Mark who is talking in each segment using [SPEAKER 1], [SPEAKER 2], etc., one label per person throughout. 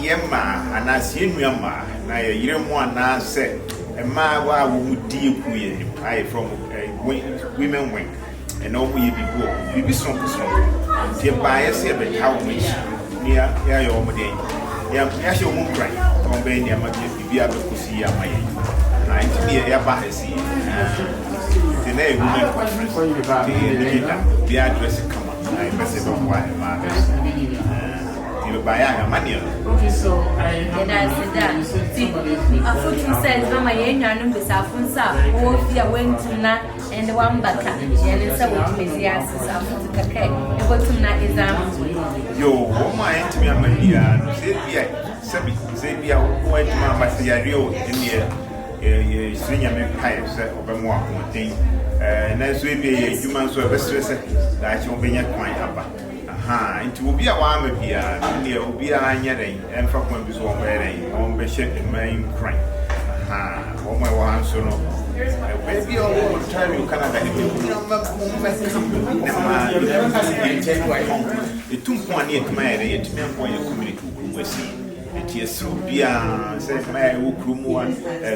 [SPEAKER 1] Yema, and I see Yama, now you one now said, and my wife would deal with I from women wing, and all we be be strong. Dear bias here, but how much near your day? Yeah, your moon cry, Albania might be able to see my age. To be a bahasi. The name women conference, the address come on. I message on why
[SPEAKER 2] okay, so I have that. See, a foot says, Mama, Yan, Miss Alfonso, Wolfia went to Nat and the one back, and so with Miss Yassis, okay, and what to Nat is
[SPEAKER 1] yo, my to me, I'm a dear, say, white man, but the Rio in the senior pipes over more thing. And as we be a human service that you'll be at my upper. Into be a one of the near be a yelling and from when we saw wearing on the ship in main crank. Oh, my one, so no. Maybe all the time you cannot the 2.8 mile, 8 men point your community will see. It is through Bia, said my Ukrumu,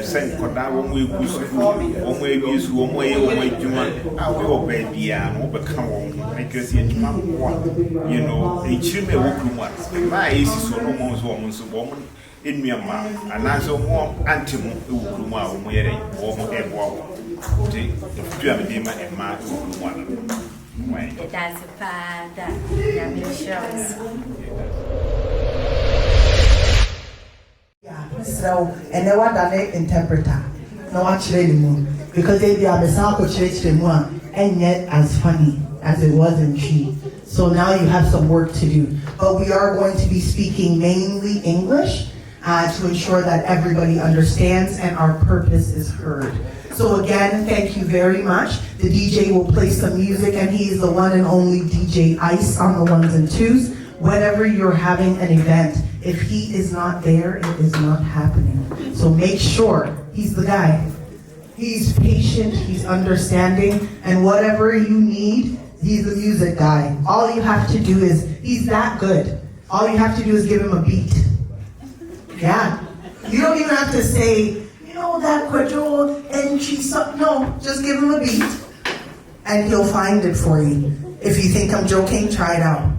[SPEAKER 1] Saint Koda, one way goose, one way use, one way human. I will obey Bia and overcome one because you know, a chimney Ukrumu. My is so almost woman in Myanmar, and as a warm antimu Ukruma, wearing warm air water. The Pyramidima and my Ukrumu.
[SPEAKER 2] It does a father,
[SPEAKER 3] So, and they want an interpreter. No, actually, anymore. Because they are the South Church and yet as funny as it was in Chi. So now you have some work to do. But we are going to be speaking mainly English to ensure that everybody understands and our purpose is heard. So again, thank you very much. The DJ will play some music, and he is the one and only DJ Ice on the ones and twos. Whenever you're having an event, if he is not there, it is not happening. So make sure he's the guy. He's patient, he's understanding, and whatever you need, he's the music guy. All you have to do is, he's that good. All you have to do is give him a beat. Yeah. You don't even have to say, you know, that quadrille and she's something. No, just give him a beat, and he'll find it for you. If you think I'm joking, try it out.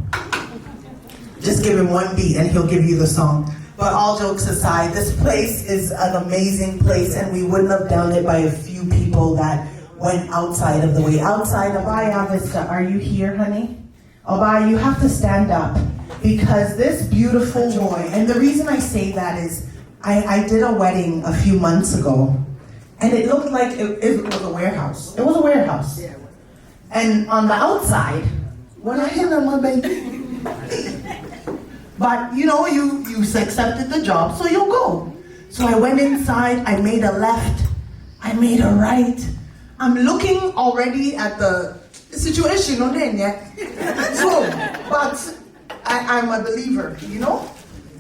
[SPEAKER 3] Just give him one beat and he'll give you the song. But all jokes aside, this place is an amazing place, and we wouldn't have done it by a few people that went outside of the way. Outside, Abaya Vista, are you here, honey? Abaya, you have to stand up, because this beautiful boy, and the reason I say that is, I did a wedding a few months ago, and it looked like it was a warehouse. It was a warehouse. And on the outside, when I hit on my baby, but you know, you accepted the job, so you'll go. So I went inside, I made a left, I made a right. I'm looking already at the situation on there yet. So, but I'm a believer, you know?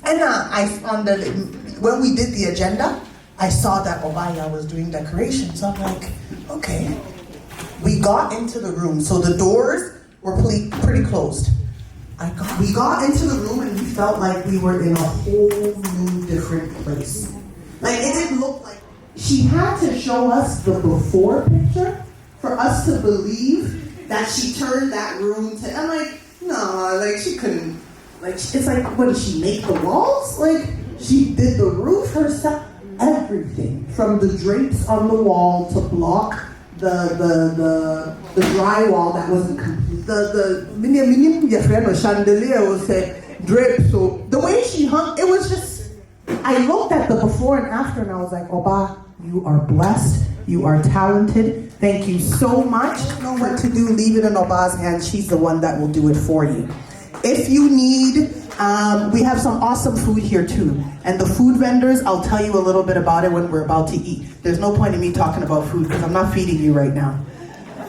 [SPEAKER 3] And when we did the agenda, I saw that Obaya was doing decorations. So I'm like, okay. We got into the room, so the doors were pretty closed. We got into the room and we felt like we were in a whole new different place. Like, it didn't look like... She had to show us the before picture for us to believe that she turned that room to... I'm like, no, like, she couldn't... Like, it's like, what, did she make the walls? Like, she did the roof herself. Everything, from the drapes on the wall to block the drywall that wasn't complete. The chandelier was draped. So the way she hung, it was just, I looked at the before and after and I was like, Oba, you are blessed. You are talented. Thank you so much. I don't know what to do. Leave it in Oba's hands. She's the one that will do it for you. If you need, we have some awesome food here too. And the food vendors, I'll tell you a little bit about it when we're about to eat. There's no point in me talking about food because I'm not feeding you right now.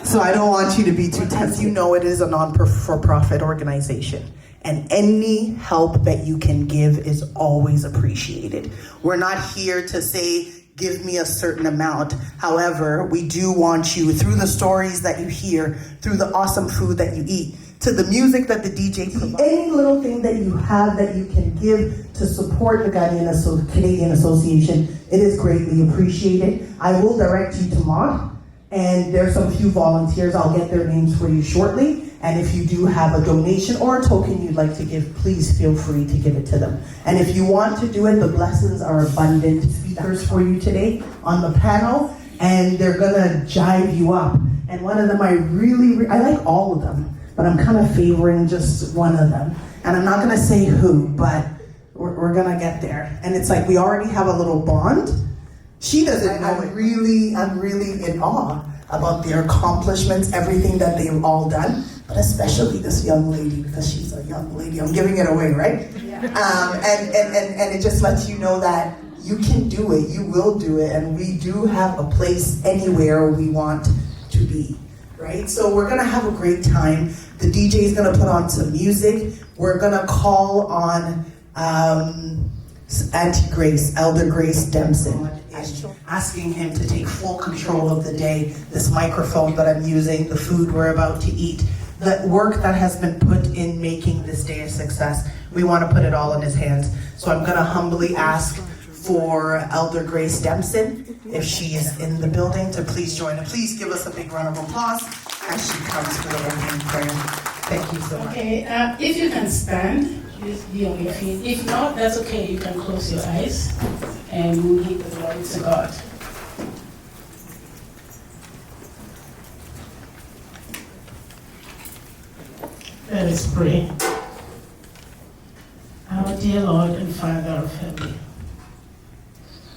[SPEAKER 3] So I don't want you to be too tense. You know it is a non-for-profit organization. And any help that you can give is always appreciated. We're not here to say, give me a certain amount. However, we do want you, through the stories that you hear, through the awesome food that you eat, to the music that the DJ provides. Any little thing that you have that you can give to support the Canadian Association, it is greatly appreciated. I will direct you to Maud, and there's some few volunteers. I'll get their names for you shortly. And if you do have a donation or a token you'd like to give, please feel free to give it to them. And if you want to do it, the blessings are abundant. Speakers for you today on the panel, and they're gonna jive you up. And one of them I like all of them, but I'm kind of favoring just one of them. And I'm not gonna say who, but we're gonna get there. And it's like we already have a little bond. She doesn't know it. I'm really in awe about their accomplishments, everything that they've all done, but especially this young lady, because she's a young lady. I'm giving it away, right? Yeah. And it just lets you know that you can do it, you will do it, and we do have a place anywhere we want to be, right? So we're gonna have a great time. The DJ is gonna put on some music. We're gonna call on Auntie Grace, Elder Grace Dempson, asking him to take full control of the day, this microphone that I'm using, the food we're about to eat, the work that has been put in making this day a success. We want to put it all in his hands. So I'm going to humbly ask for Elder Grace Dempson, if she is in the building, to please join us. Please give us a big round of applause as she comes to the opening prayer. Thank you so much.
[SPEAKER 4] Okay, if you can stand, please be on your feet. If not, that's okay. You can close your eyes and we'll give the glory to God. Let us pray. Our dear Lord and Father of heaven,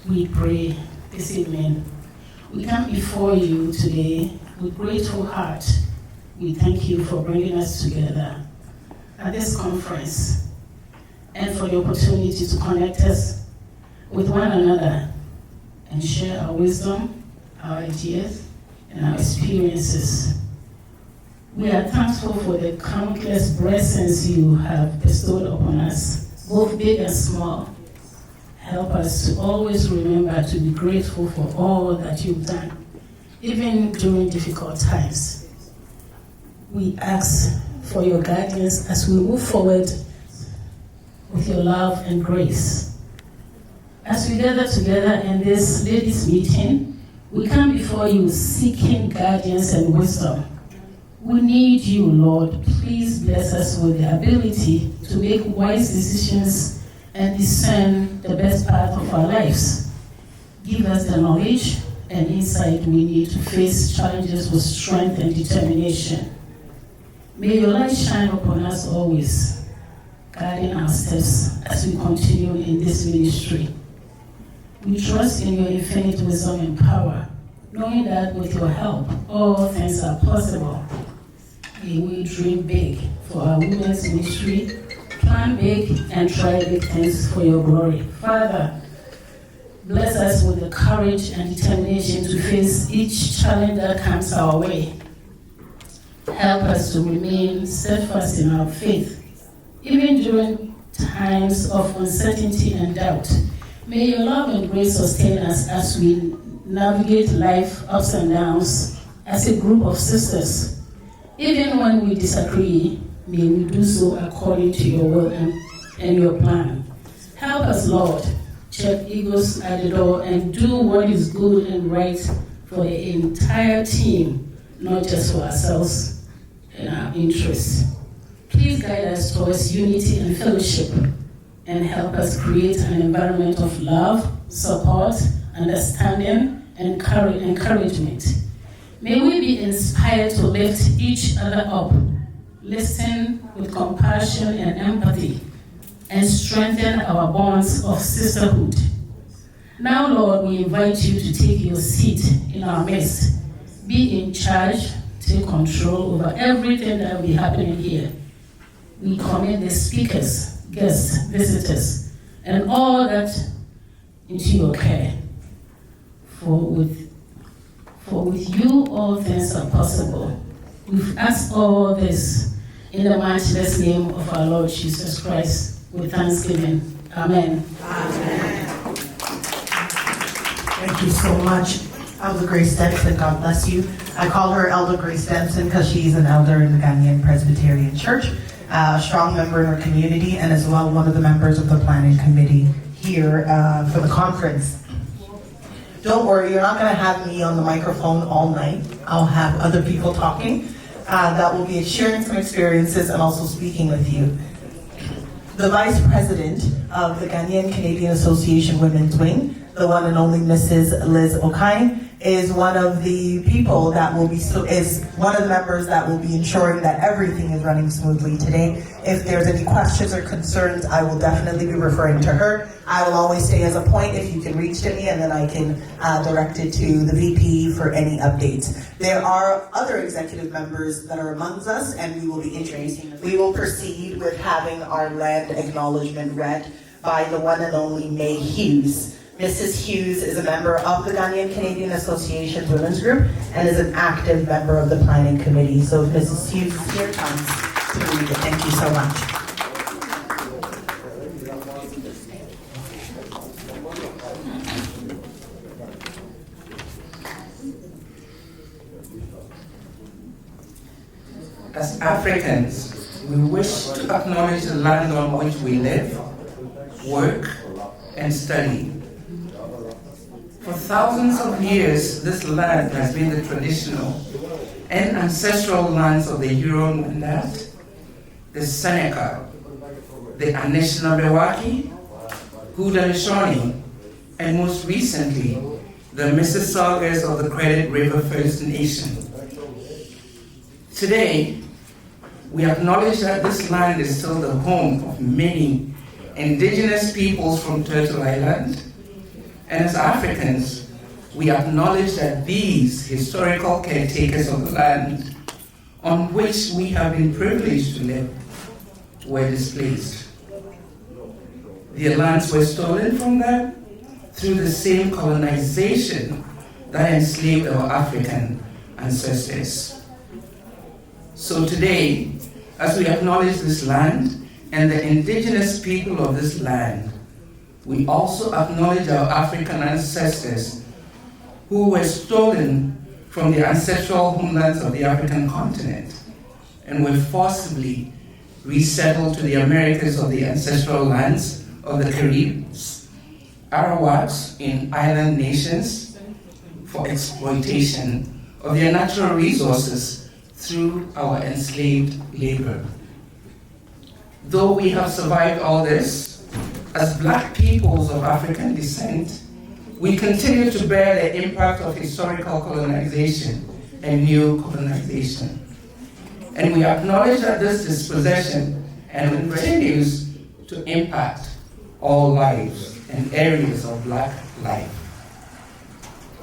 [SPEAKER 4] we pray this evening. We come before you today with grateful heart. We thank you for bringing us together at this conference and for the opportunity to connect us with one another and share our wisdom, our ideas, and our experiences. We are thankful for the countless blessings you have bestowed upon us, both big and small. Help us to always remember to be grateful for all that you've done, even during difficult times. We ask for your guidance as we move forward with your love and grace. As we gather together in this ladies' meeting, we come before you seeking guidance and wisdom. We need you, Lord. Please bless us with the ability to make wise decisions and discern the best path of our lives. Give us the knowledge and insight we need to face challenges with strength and determination. May your light shine upon us always, guiding our steps as we continue in this ministry. We trust in your infinite wisdom and power, knowing that with your help, all things are possible. May we dream big for our women's ministry, plan big, and try big things for your glory. Father, bless us with the courage and determination to face each challenge that comes our way. Help us to remain steadfast in our faith, even during times of uncertainty and doubt. May your love and grace sustain us as we navigate life ups and downs as a group of sisters. Even when we disagree, may we do so according to your will and your plan. Help us, Lord, check egos at the door and do what is good and right for the entire team, not just for ourselves and our interests. Please guide us towards unity and fellowship and help us create an environment of love, support, understanding, and encouragement. May we be inspired to lift each other up, listen with compassion and empathy, and strengthen our bonds of sisterhood. Now, Lord, we invite you to take your seat in our midst. Be in charge, take control over everything that will be happening here. We commit the speakers, guests, visitors, and all that into your care. For with you all things are possible. We've asked all this in the matchless name of our Lord Jesus Christ with thanksgiving. Amen.
[SPEAKER 3] Amen. Thank you so much. Elder Grace Denson, God bless you. I call her Elder Grace Denson because she's an elder in the Ghanaian Presbyterian Church, a strong member in our community, and as well one of the members of the planning committee here for the conference. Don't worry, you're not going to have me on the microphone all night. I'll have other people talking that will be sharing some experiences and also speaking with you. The Vice President of the Ghanaian Canadian Association Women's Wing, the one and only Mrs. Liz Okai, is one of the people that will be, is one of the members that will be ensuring that everything is running smoothly today. If there's any questions or concerns, I will definitely be referring to her. I will always stay as a point if you can reach to me, and then I can direct it to the VP for any updates. There are other executive members that are amongst us, and we will be introducing them. We will proceed with having our land acknowledgement read by the one and only May Hughes. Mrs. Hughes is a member of the Ghanaian Canadian Association's Women's Group and is an active member of the Planning Committee. So Mrs. Hughes here comes to read it. Thank you so much.
[SPEAKER 5] As Africans, we wish to acknowledge the land on which we live, work, and study. For thousands of years, this land has been the traditional and ancestral lands of the Huron-Wendat, the Seneca, the Anishinaabe, Haudenosaunee, and most recently, the Mississaugas of the Credit River First Nation. Today, we acknowledge that this land is still the home of many indigenous peoples from Turtle Island, and as Africans, we acknowledge that these historical caretakers of the land on which we have been privileged to live were displaced. Their lands were stolen from them through the same colonization that enslaved our African ancestors. So today, as we acknowledge this land and the indigenous people of this land, we also acknowledge our African ancestors who were stolen from the ancestral homelands of the African continent and were forcibly resettled to the Americas of the ancestral lands of the Caribs, Arawaks in island nations for exploitation of their natural resources through our enslaved labor. Though we have survived all this, as Black peoples of African descent, we continue to bear the impact of historical colonization and new colonization. And we acknowledge that this dispossession and continues to impact all lives and areas of Black life.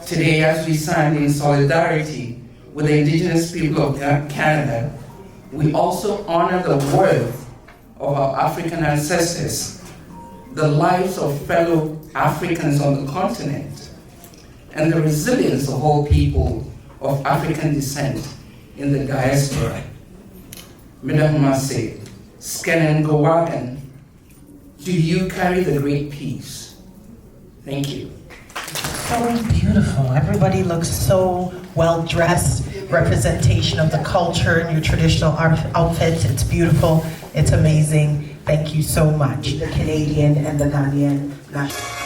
[SPEAKER 5] Today, as we stand in solidarity with the indigenous people of Canada, we also honor the worth of our African ancestors, the lives of fellow Africans on the continent, and the resilience of all people of African descent in the diaspora. Midamase, Skenen Gowagan, do you carry the great peace? Thank you.
[SPEAKER 3] So beautiful. Everybody looks so well dressed. Representation of the culture in your traditional outfits. It's beautiful. It's amazing. Thank you so much. The Canadian and the Ghanaian national.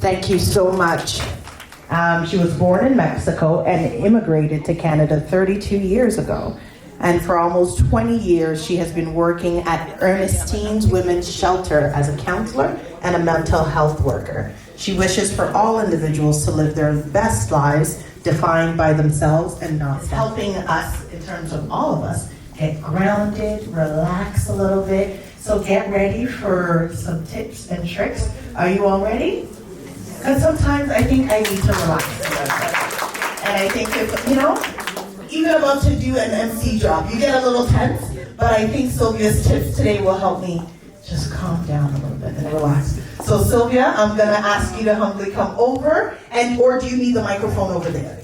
[SPEAKER 3] Thank you so much. She was born in Mexico and immigrated to Canada 32 years ago. And for almost 20 years, she has been working at Ernestine's Women's Shelter as a counselor and a mental health worker. She wishes for all individuals to live their best lives, defined by themselves and not helping us, in terms of all of us, get grounded, relax a little bit. So get ready for some tips and tricks. Are you all ready? Because sometimes I think I need to relax a little bit. And I think if, even about to do an MC job, you get a little tense, but I think Sylvia's tips today will help me just calm down a little bit and relax. So Sylvia, I'm gonna ask you to humbly come over, or do you need the microphone over there?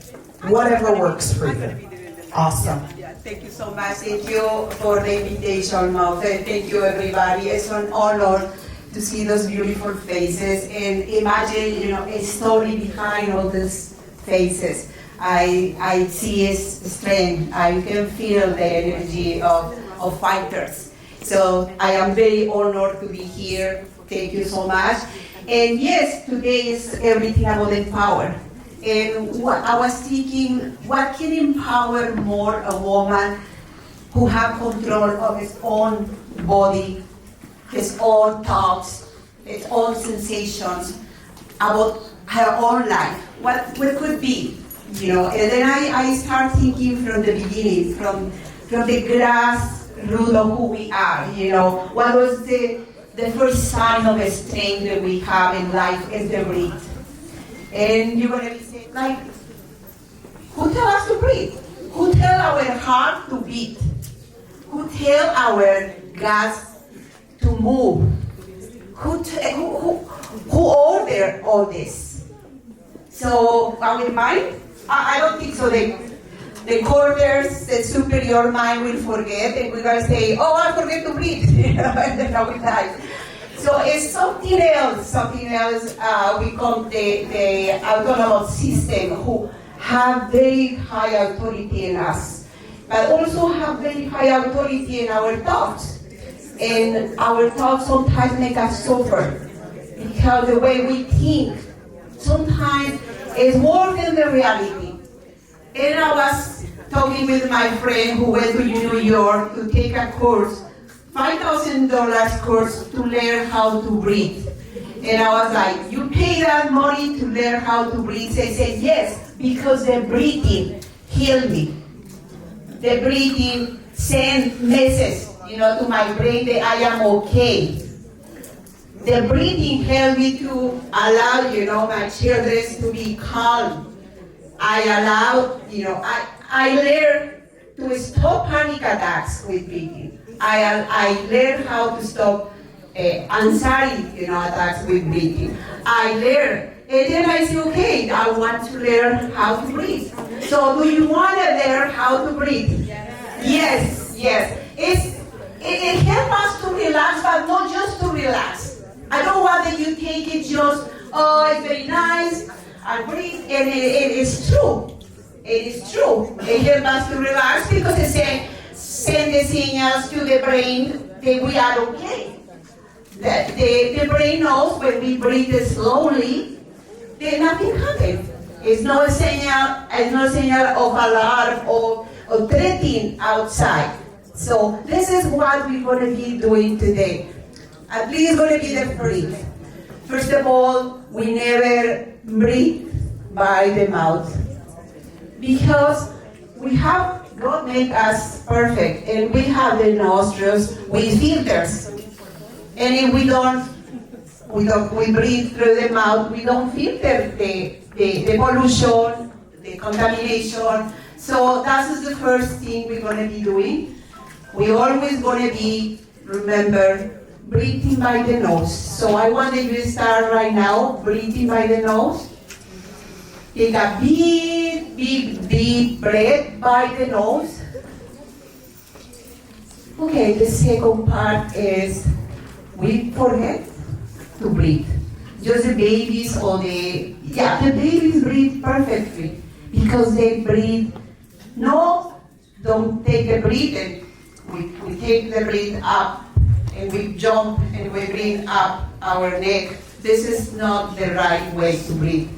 [SPEAKER 3] Whatever works for you. Awesome.
[SPEAKER 6] Thank you so much. Thank you for the invitation, Maude. Thank you, everybody. It's an honor to see those beautiful faces and imagine, a story behind all these faces. I see its strength. I can feel the energy of fighters. So I am very honored to be here. Thank you so much. And yes, today is everything about empower. And what I was thinking, what can empower more a woman who have control of his own body, his own thoughts, his own sensations about her own life? What could be? And then I start thinking from the beginning, from the grassroots of who we are. What was the first sign of a strength that we have in life is the breath. And you're gonna be saying, like, who tell us to breathe? Who tell our heart to beat? Who tell our guts to move? Who order all this? So our mind, I don't think so. The corners, the superior mind will forget, and we're gonna say, "Oh, I forget to breathe," and then we die. So it's something else. We call the autonomous system, who have very high authority in us, but also have very high authority in our thoughts. And our thoughts sometimes make us suffer because the way we think sometimes is more than the reality. And I was talking with my friend who went to New York to take a course, $5,000 course to learn how to breathe. And I was like, you pay that money to learn how to breathe? They said, yes, because the breathing healed me. The breathing sent messages, to my brain that I am okay. The breathing helped me to allow, my children to be calm. I allowed, I learned to stop panic attacks with breathing. I learned how to stop anxiety, attacks with breathing. I learned, and then I said, okay, I want to learn how to breathe. So do you want to learn how to breathe? Yes. It helps us to relax, but not just to relax. I don't want that you take it just, oh, it's very nice, I breathe, and it is true. It is true. It helps us to relax because it send the signals to the brain that we are okay. That the brain knows when we breathe slowly, that nothing happens. It's not a signal of alarm or threatening outside. So this is what we're going to be doing today. At least it's going to be the breathe. First of all, we never breathe by the mouth because God made us perfect, and we have the nostrils with filters. And if we breathe through the mouth, we don't filter the pollution, the contamination. So that is the first thing we're going to be doing. We always going to be, remember, breathing by the nose. So I want you to start right now, breathing by the nose. Take a deep breath by the nose. Okay, the second part is we forget to breathe. Just the babies the babies breathe perfectly because they breathe. No, don't take the breath and we take the breath up and we jump and we bring up our neck. This is not the right way to breathe.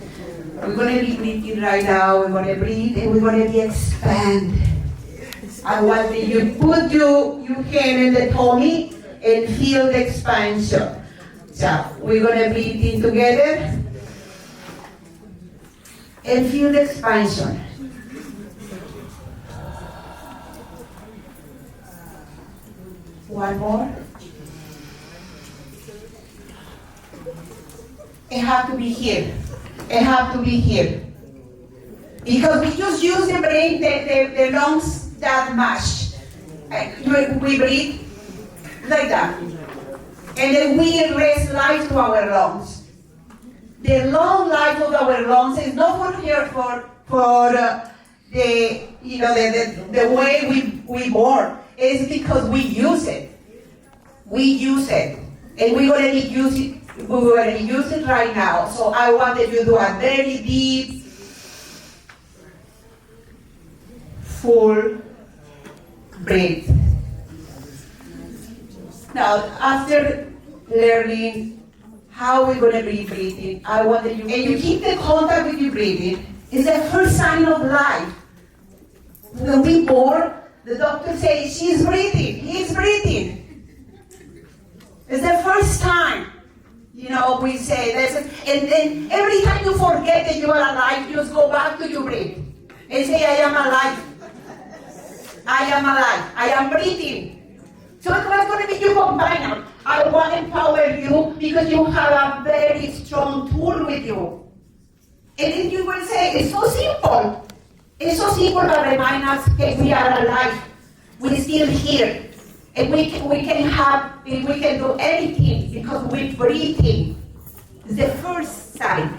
[SPEAKER 6] We're going to be breathing right now. We're going to breathe and we're going to be expand. I want you put your hand in the tummy and feel the expansion. So we're going to breathe in together. and feel the expansion. One more. It have to be here. It have to be here. Because we just use the brain, the lungs that much. We breathe like that. And then we raise life to our lungs. The long life of our lungs is not for here for the way we born. It's because we use it. We use it. And we're gonna use it. We're gonna use it right now. So I wanted you to do a very deep, full breath. Now, after learning how we're going to be breathing, I want that you keep the contact with your breathing. It's the first sign of life. When we born, the doctor says, she's breathing, he's breathing. It's the first time, we say this. And then every time you forget that you are alive, you just go back to your breath and say, I am alive. I am alive. I am breathing. So it's going to be your companion. I want to empower you because you have a very strong tool with you. And then you will say, it's so simple. It's so simple to remind us that we are alive. We're still here. And we can do anything because we're breathing. It's the first sign.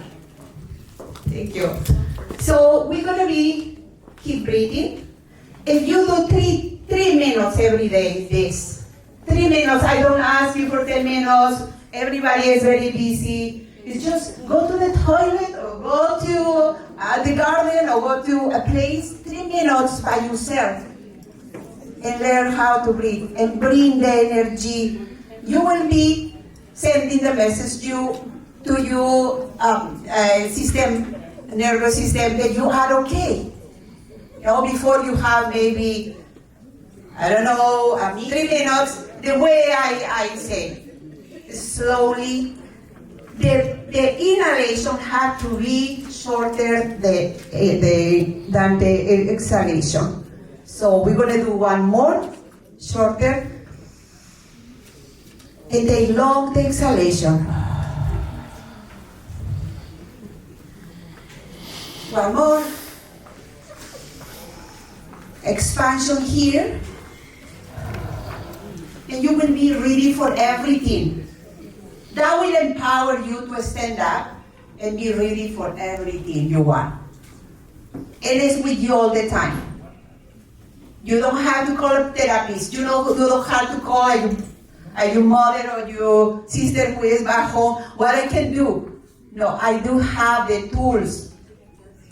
[SPEAKER 6] Thank you. So we're going to keep breathing. If you do three minutes every day, this. 3 minutes, I don't ask you for 10 minutes. Everybody is very busy. It's just go to the toilet or go to the garden or go to a place, 3 minutes by yourself. And learn how to breathe and bring the energy. You will be sending the message to your nervous system that you are okay. Before you have maybe, 3 minutes, the way I say, slowly, the inhalation has to be shorter than the exhalation. So we're going to do one more, shorter, and then long the exhalation. One more. Expansion here. And you will be ready for everything. That will empower you to stand up and be ready for everything you want. It is with you all the time. You don't have to call a therapist. You don't have to call your mother or your sister who is back home. What I can do? No, I do have the tools.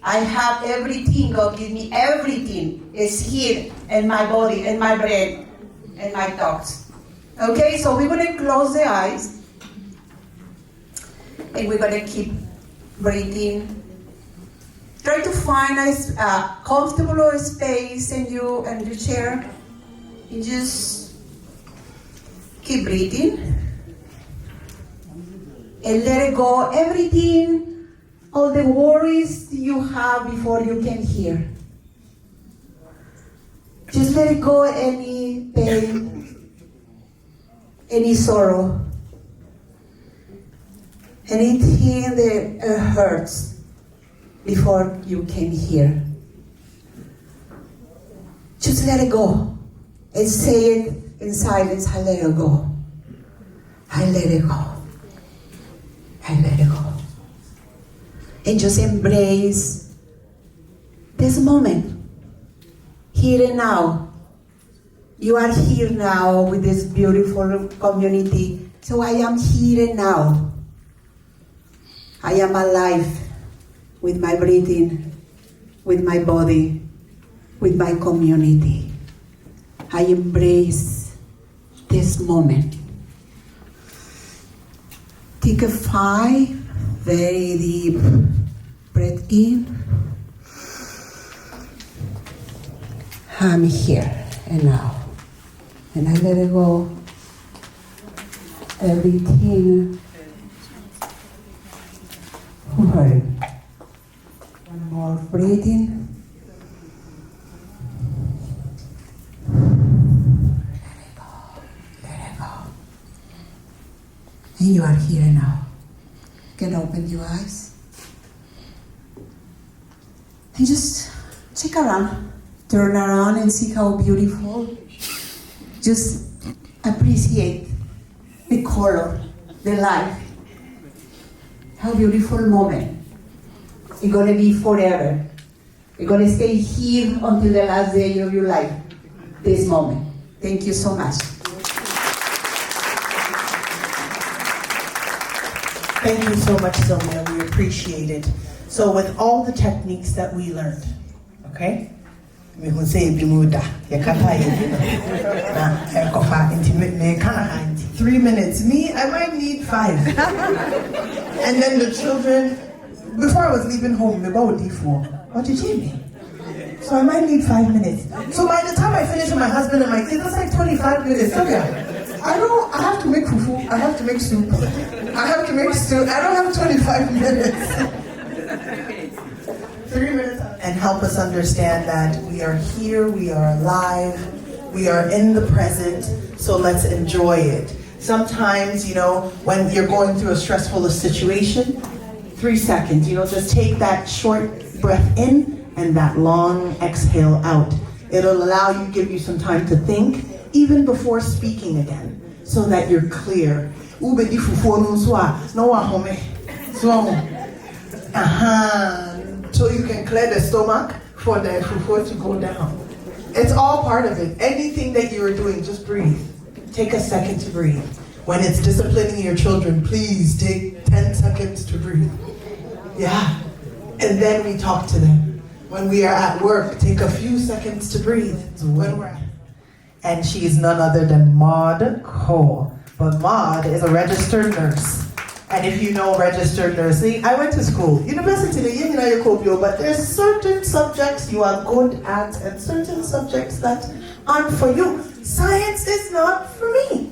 [SPEAKER 6] I have everything. God give me everything. It's here in my body, in my brain, and my thoughts. Okay, so we're going to close the eyes. And we're going to keep breathing. Try to find a comfortable space in your chair. And just keep breathing. And let it go. Everything, all the worries you have before you can hear. Just let it go, any pain, any sorrow, anything that hurts before you came here. Just let it go and say it in silence. I let it go. I let it go. I let it go. And just embrace this moment. Here and now. You are here now with this beautiful community. So I am here and now. I am alive with my breathing, with my body, with my community. I embrace this moment. Take a 5 very deep breath in. I'm here and now. And I let it go. Everything who hurt.
[SPEAKER 7] Breathe in. Let it go. And you are here now. You can open your eyes. And just check around. Turn around and see how beautiful. Just appreciate the color, the life. How beautiful moment. It's gonna be forever. You're gonna stay here until the last day of your life. This moment. Thank you so much.
[SPEAKER 3] Thank you so much, Sylvia. We appreciate it. So with all the techniques that we learned, okay? We will say 3 minutes. Me, I might need 5. And then the children, before I was leaving home, they bought D4. What did you mean? So I might need 5 minutes. So by the time I finish with my husband and my kids, that's like 25 minutes. Okay. I have to make fufu. I have to make soup. I have to make stew. I don't have 25 minutes. 3 minutes. And help us understand that we are here, we are alive, we are in the present, so let's enjoy it. Sometimes, when you're going through a stressful situation, 3 seconds, just take that short breath in and that long exhale out. It'll allow you, give you some time to think, even before speaking again, so that you're clear. So you can clear the stomach for the fufu to go down. It's all part of it. Anything that you're doing, just breathe. Take a second to breathe. When it's disciplining your children, please take 10 seconds to breathe. Yeah. And then we talk to them. When we are at work, take a few seconds to breathe. And she is none other than Maud Cole. But Maud is a registered nurse. And if you know registered nursing, I went to school. University, but there's certain subjects you are good at and certain subjects that aren't for you. Science is not for me.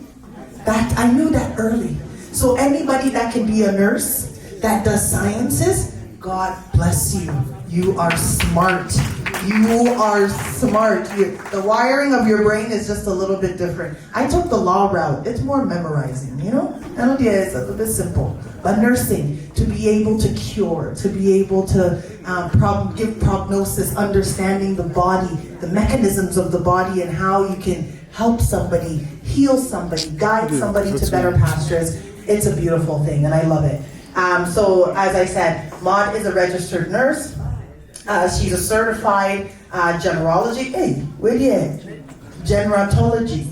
[SPEAKER 3] I knew that early. So anybody that can be a nurse that does sciences, God bless you. You are smart. You are smart. The wiring of your brain is just a little bit different. I took the law route. It's more memorizing, And it's a little bit simple. But nursing, to be able to cure, to be able to give prognosis, understanding the body, the mechanisms of the body and how you can help somebody, heal somebody, guide somebody to better pastures. It's a beautiful thing, and I love it. So, as I said, Maud is a registered nurse. She's a certified gerontology. Hey, where you at? Gerontology.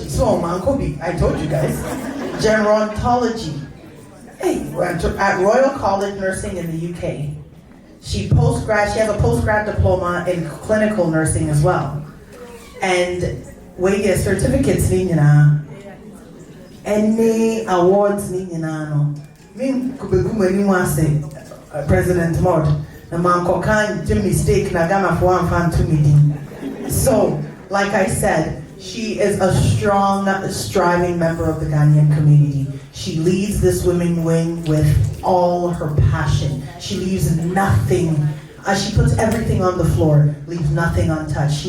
[SPEAKER 3] So, Mankobi, I told you guys. Gerontology. Hey, we're at Royal College Nursing in the UK. She has a postgrad diploma in clinical nursing as well. And we get certificates, any awards, President Maud, the man can do mistake, So, like I said, she is a strong, striving member of the Ghanaian community. She leads this women wing with all her passion. She leaves nothing. She puts everything on the floor, leaves nothing untouched.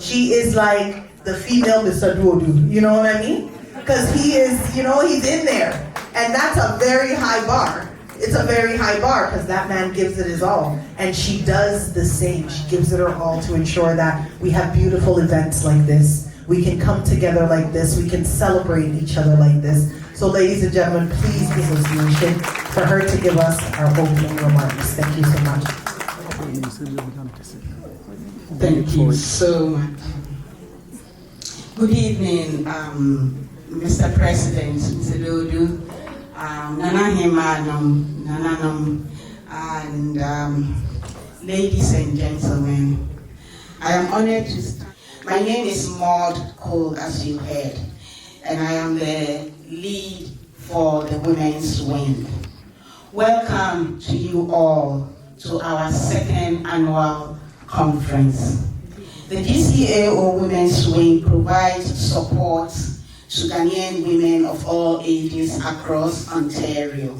[SPEAKER 3] She is like the female Mr. Duodu. You know what I mean? Because he is, he's in there. And that's a very high bar. It's a very high bar because that man gives it his all. And she does the same. She gives it her all to ensure that we have beautiful events like this. We can come together like this. We can celebrate each other like this. So ladies and gentlemen, please give us permission for her to give us our opening remarks. Thank you so much.
[SPEAKER 8] Thank you so much. Good evening, Mr. President, Zedodu, Nana Himanum, Nananum, and ladies and gentlemen. I am honored to stand. My name is Maud Cole, as you heard, and I am the lead for the Women's Wing. Welcome to you all to our second annual conference. The GCAO Women's Wing provides support to Ghanaian women of all ages across Ontario.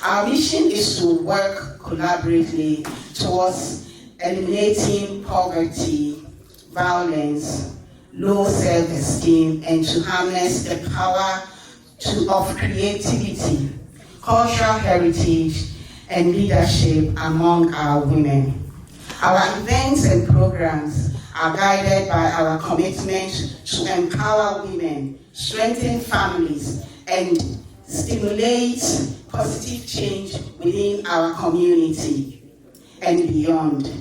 [SPEAKER 8] Our mission is to work collaboratively towards eliminating poverty, violence, low self-esteem, and to harness the power of creativity, cultural heritage, and leadership among our women. Our events and programs are guided by our commitment to empower women, strengthen families, and stimulate positive change within our community and beyond.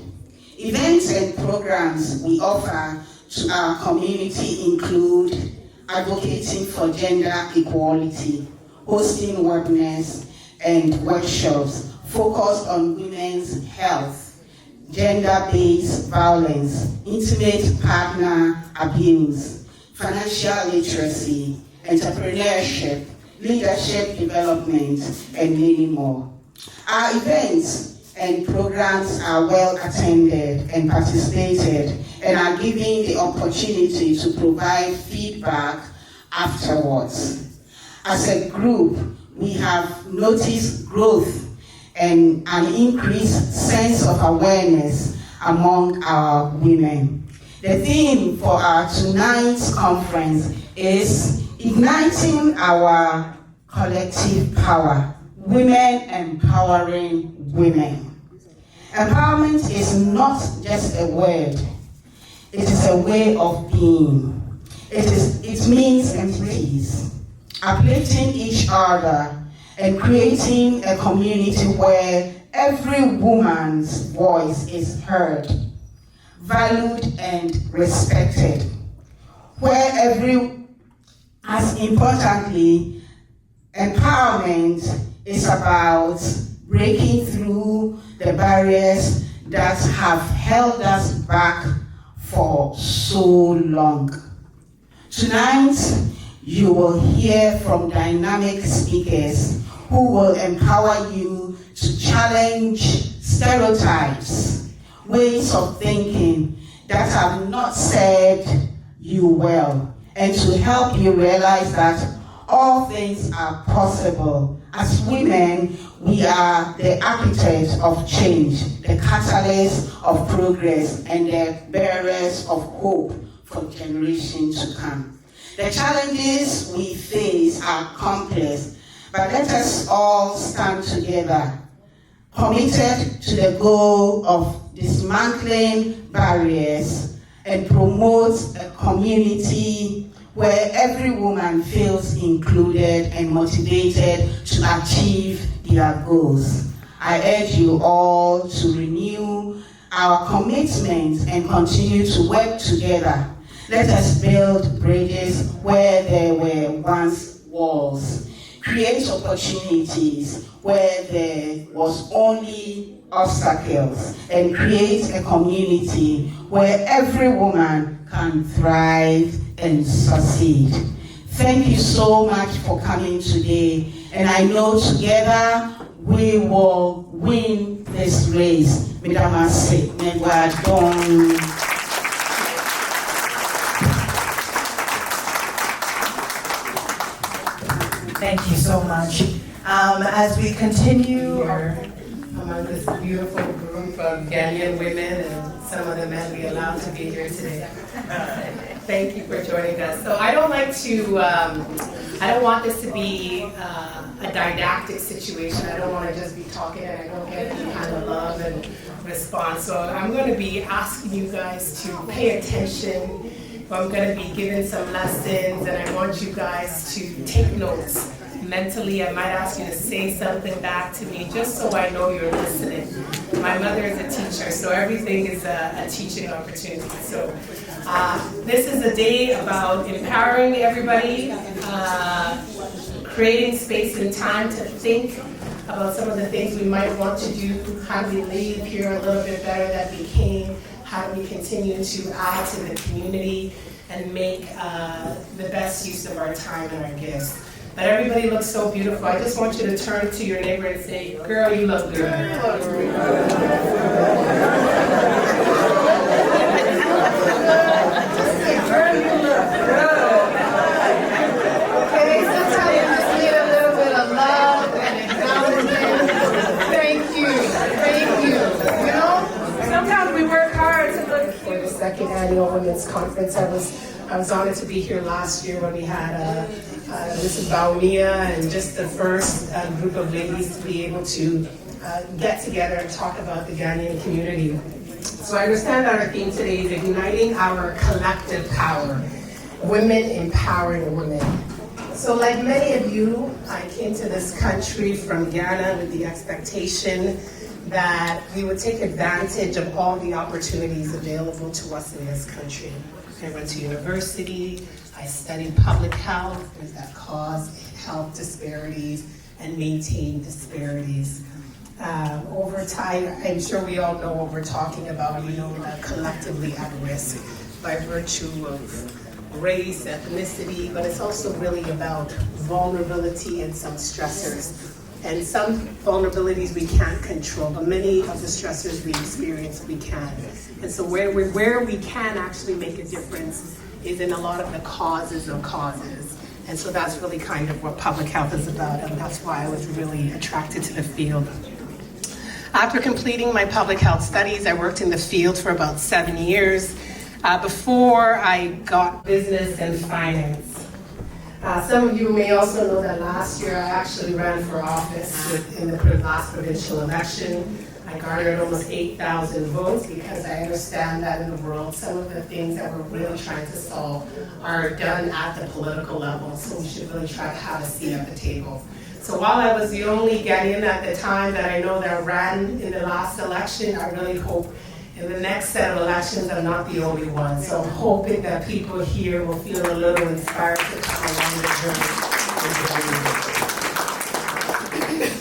[SPEAKER 8] Events and programs we offer to our community include advocating for gender equality, hosting webinars and workshops focused on women's health, gender-based violence, intimate partner abuse, financial literacy, entrepreneurship, leadership development, and many more. Our events and programs are well attended and participated and are given the opportunity to provide feedback afterwards. As a group, we have noticed growth and an increased sense of awareness among our women. The theme for our tonight's conference is Igniting Our Collective Power, Women Empowering Women. Empowerment is not just a word, it is a way of being. It means entities, uplifting each other and creating a community where every woman's voice is heard, valued and respected, as importantly, empowerment is about breaking through the barriers that have held us back for so long. Tonight, you will hear from dynamic speakers who will empower you to challenge stereotypes, ways of thinking that have not served you well, and to help you realize that all things are possible. As women, we are the architects of change, the catalysts of progress, and the bearers of hope for generations to come. The challenges we face are complex, but let us all stand together, committed to the goal of dismantling barriers and promote a community where every woman feels included and motivated to achieve their goals. I urge you all to renew our commitment and continue to work together. Let us build bridges where there were once walls, create opportunities where there was only obstacles, and create a community where every woman can thrive and succeed. Thank you so much for coming today, and I know together we will win this race.
[SPEAKER 3] Thank you so much. As we continue
[SPEAKER 9] among this beautiful group of Ghanaian women and some of the men we allowed to be here today. Thank you for joining us. So I don't want this to be a didactic situation. I don't want to just be talking and I don't get any kind of love and response. So I'm going to be asking you guys to pay attention. I'm going to be giving some lessons and I want you guys to take notes. Mentally, I might ask you to say something back to me just so I know you're listening. My mother is a teacher, so everything is a teaching opportunity. So this is a day about empowering everybody, creating space and time to think about some of the things we might want to do. How do we leave here a little bit better than we came? How do we continue to add to the community and make the best use of our time and our gifts? But everybody looks so beautiful. I just want you to turn to your neighbor and say, girl, you look good. Okay, sometimes you just need a little bit of love and acknowledgement. Women's Conference. I was honored to be here last year when we had Mrs. Baumia and just the first group of ladies to be able to get together and talk about the Ghanaian community. So I understand that our theme today is igniting our collective power, women empowering women. So like many of you, I came to this country from Ghana with the expectation that we would take advantage of all the opportunities available to us in this country. I went to university, I studied public health, things that cause health disparities and maintain disparities. Over time, I'm sure we all know what we're talking about, that collectively at risk by virtue of race, ethnicity, but it's also really about vulnerability and some stressors. And some vulnerabilities we can't control, but many of the stressors we experience, we can. And so where we can actually make a difference is in a lot of the causes of causes. And so that's really kind of what public health is about, and that's why I was really attracted to the field. After completing my public health studies, I worked in the field for about 7 years before I got business and finance. Some of you may also know that last year I actually ran for office in the last provincial election. I garnered almost 8,000 votes because I understand that in the world, some of the things that we're really trying to solve are done at the political level, so we should really try to have a seat at the table. So while I was the only Ghanaian at the time that I know that ran in the last election, I really hope in the next set of elections I'm not the only one. So I'm hoping that people here will feel a little inspired to come along the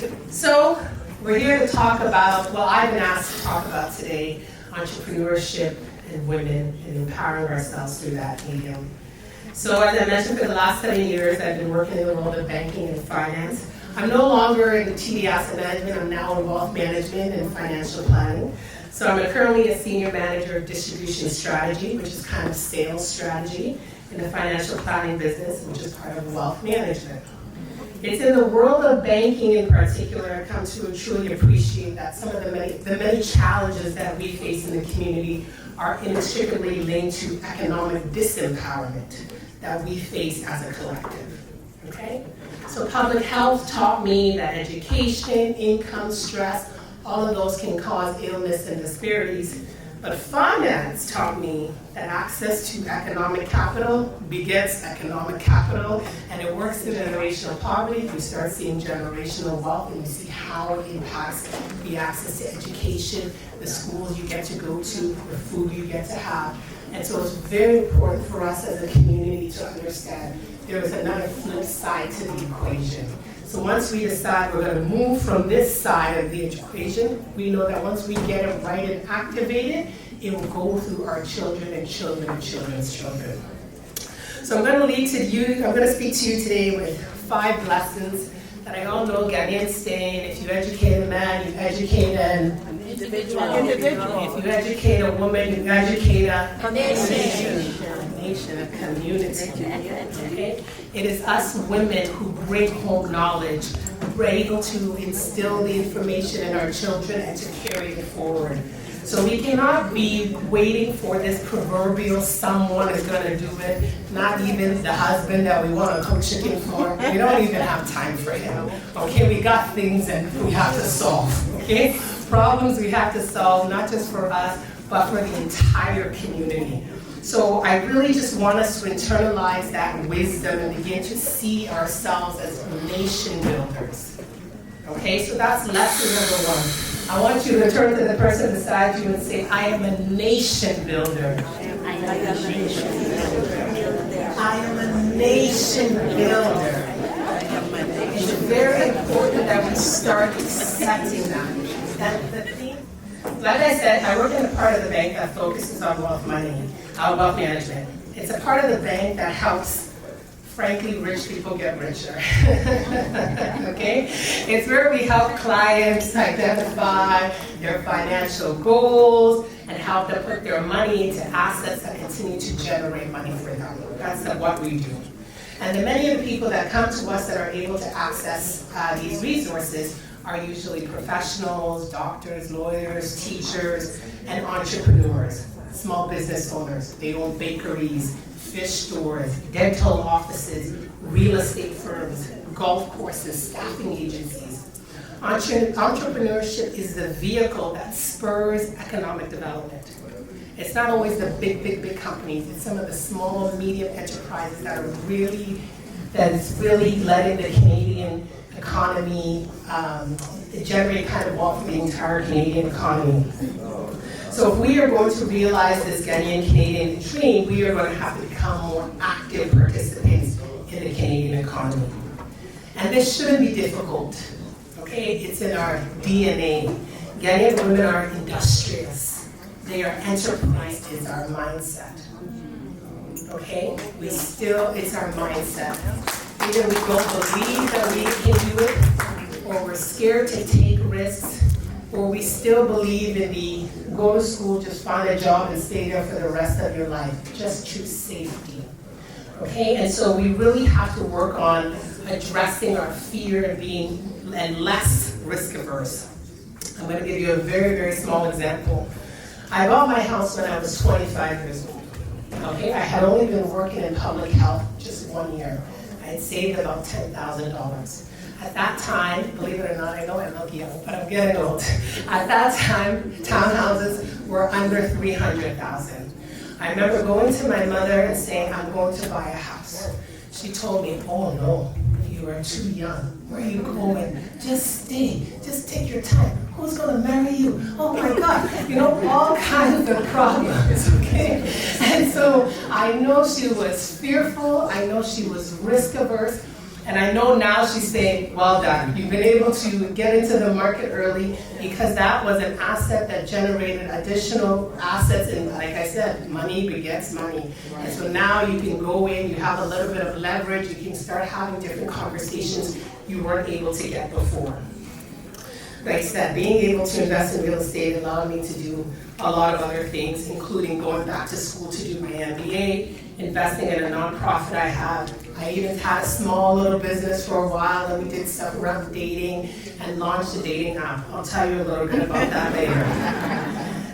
[SPEAKER 9] journey. So we're here to talk about, I've been asked to talk about today, entrepreneurship and women and empowering ourselves through that medium. So as I mentioned, for the last 7 years, I've been working in the world of banking and finance. I'm no longer in TD Asset Management, I'm now in wealth management and financial planning. So I'm currently a senior manager of distribution strategy, which is kind of sales strategy in the financial planning business, which is part of wealth management. It's in the world of banking in particular, I've come to truly appreciate that some of the many challenges that we face in the community are inextricably linked to economic disempowerment that we face as a collective, okay? So public health taught me that education, income, stress, all of those can cause illness and disparities. But finance taught me that access to economic capital begets economic capital, and it works in generational poverty. We start seeing generational wealth, and we see how it impacts the access to education, the schools you get to go to, the food you get to have. And so it's very important for us as a community to understand there is another flip side to the equation. So once we decide we're going to move from this side of the equation, we know that once we get it right and activated, it will go through our children and children and children's children. So I'm going to speak to you today with 5 lessons that I all know Ghanaians say, if you educate a man, you educate an individual. If you educate a woman, you educate a nation, a community. Okay? It is us women who bring home knowledge, we're able to instill the information in our children and to carry it forward. So we cannot be waiting for this proverbial someone is going to do it, not even the husband that we want to cook chicken for. We don't even have time for him. Okay, we got things that we have to solve. Okay, problems we have to solve, not just for us, but for the entire community. So I really just want us to internalize that wisdom and begin to see ourselves as nation builders. Okay, so that's lesson number 1. I want you to turn to the person beside you and say, I am a nation builder. I am a nation builder. I am a nation builder. It's very important that we start accepting that. Like I said, I work in a part of the bank that focuses on wealth management. It's a part of the bank that helps, frankly, rich people get richer. Okay? It's where we help clients identify their financial goals and help them put their money into assets that continue to generate money for them. That's what we do. And the many of the people that come to us that are able to access these resources are usually professionals, doctors, lawyers, teachers, and entrepreneurs. small business owners. They own bakeries, fish stores, dental offices, real estate firms, golf courses, staffing agencies. Entrepreneurship is the vehicle that spurs economic development. It's not always the big companies. It's some of the small, medium enterprises that is really letting the Canadian economy generate kind of wealth for the entire Canadian economy. So if we are going to realize this Ghanaian Canadian dream, we are going to have to become more active participants in the Canadian economy. And this shouldn't be difficult, okay? It's in our DNA. Ghanaian women are industrious. They are enterprise, is our mindset. Okay? It's our mindset. Either we don't believe that we can do it, or we're scared to take risks, or we still believe in the go to school, just find a job and stay there for the rest of your life. Just choose safety. Okay? And so we really have to work on addressing our fear of being less risk averse. I'm going to give you a very, very small example. I bought my house when I was 25 years old. Okay, I had only been working in public health just 1 year. I had saved about $10,000. At that time, believe it or not, I know I look young, but I'm getting old. At that time, townhouses were under $300,000. I remember going to my mother and saying, I'm going to buy a house. She told me, oh no, you are too young. Where are you going? Just stay, just take your time. Who's going to marry you? Oh my God, you know, all kinds of problems, okay? And so I know she was fearful, I know she was risk averse, and I know now she's saying, well done. You've been able to get into the market early because that was an asset that generated additional assets, and like I said, money begets money. And so now you can go in, you have a little bit of leverage, you can start having different conversations you weren't able to get before. Like I said, being able to invest in real estate allowed me to do a lot of other things, including going back to school to do my MBA, investing in a nonprofit I have. I even had a small little business for a while, and we did stuff around dating and launched a dating app. I'll tell you a little bit about that later.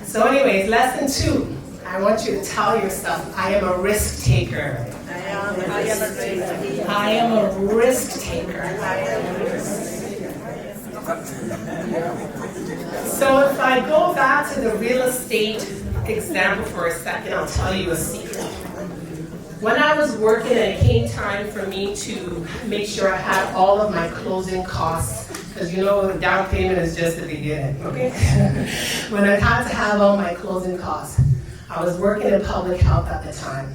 [SPEAKER 9] So anyways, lesson 2. I want you to tell yourself, I am a risk taker. I am a risk taker. So if I go back to the real estate example for a second, I'll tell you a secret. When I was working and it came time for me to make sure I had all of my closing costs, because you know the down payment is just the beginning, okay? When I had to have all my closing costs, I was working in public health at the time.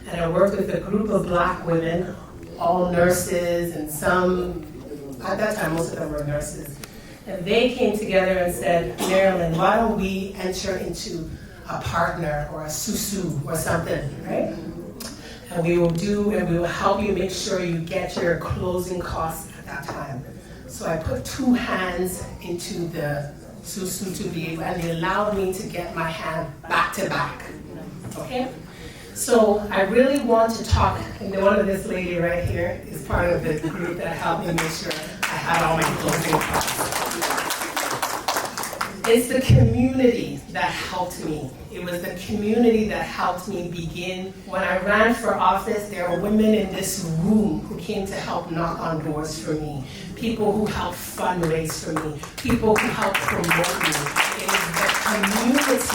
[SPEAKER 9] And I worked with a group of black women, all nurses, and some, at that time most of them were nurses. And they came together and said, Marilyn, why don't we enter into a partner or a susu or something, right? And we will help you make sure you get your closing costs at that time. So I put 2 hands into the susu to be able, and it allowed me to get my hand back to back, okay? So I really want to talk, and one of this lady right here is part of the group that helped me make sure I had all my closing costs. It's the community that helped me. It was the community that helped me begin. When I ran for office, there were women in this room who came to help knock on doors for me. People who helped fundraise for me. People who helped promote me. It is the community